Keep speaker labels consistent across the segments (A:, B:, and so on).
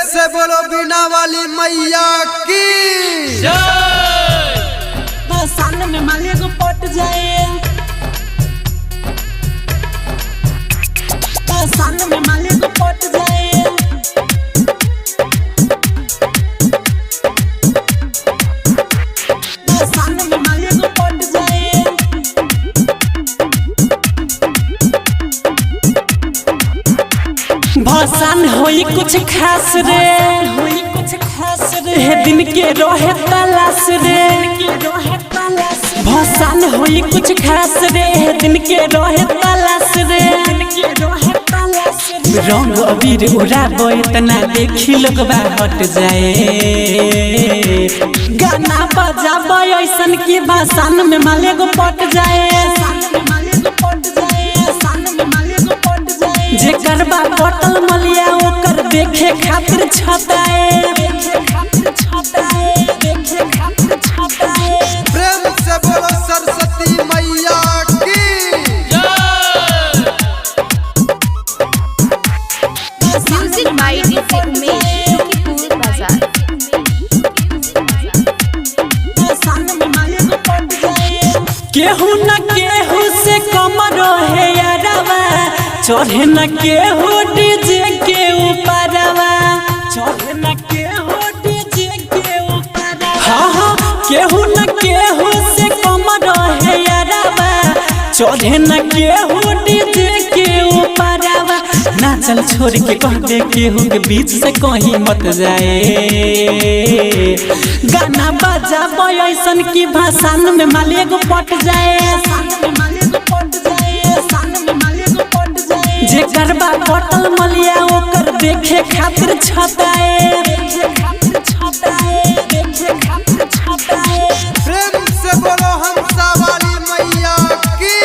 A: से बोलो बीना वाली मैया की
B: सामने में मालिया को पट जाए, सामने में मालिया को पट जाए, सामने में मालिया को पट जाए। भसान होई कुछ खास रे, होई कुछ खास रे, दिन के रोहे तलाश रे, भसान होई कुछ खास रे, दिन के रोहे तलाश रे, रंग अबीर उड़ाबो इतना देखी लोगबा हट जाए, गाना बजाबो ऐसन की भसान में माले को पट जाए, जेकर बा बोतल मलिया ओकर देखे खातिर छताए,
A: प्रेम से बोलो सरस्वती मैया की
C: म्यूजिक बाय डीजे उमेश पूरी बाजार।
B: केहू न केहू से कम रहे यारवा, चढ़े न केहू डीजे के ऊपरवा, चढ़े न केहू डीजे के ऊपरवा, हाँ हाँ केहू न केहू से कम रहे यारवा, चढ़े न केहू डीजे के ऊपरवा, नाचल छोड़ के कह दे केहू के बीच से कहीं मत जाए, गाना बजाबो ऐसन की भाषण में मालिया को पट जाए, जेकर बा बोतल मलिया ओकर देखे खातिर छताए,
A: प्रेम से बोलो हंसा वाली मैया की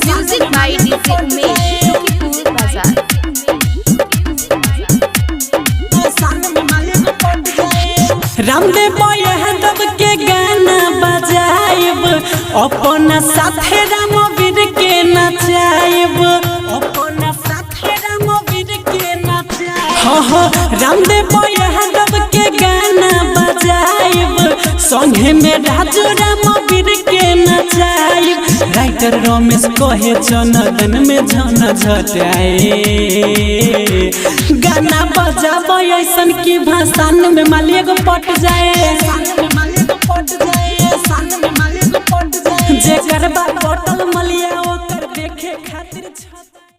C: म्यूजिक बाय डीजे उमेश पूरी बाजार।
B: रामदेव यादव के गाना बजाइब, अपना साथे रामवीर के नचाइब, अपना साथे रामवीर के नचाइब, हाँ हाँ रामदेव यादव के गाना बजाइब, संगे में राजू रामवीर के नचाइब, राइटर रमेश कहे जनगण में झन झटाए, गाना बजाबो ऐसन की भाषण में मालिया को पट जाए, जेकर बा बोतल मलिया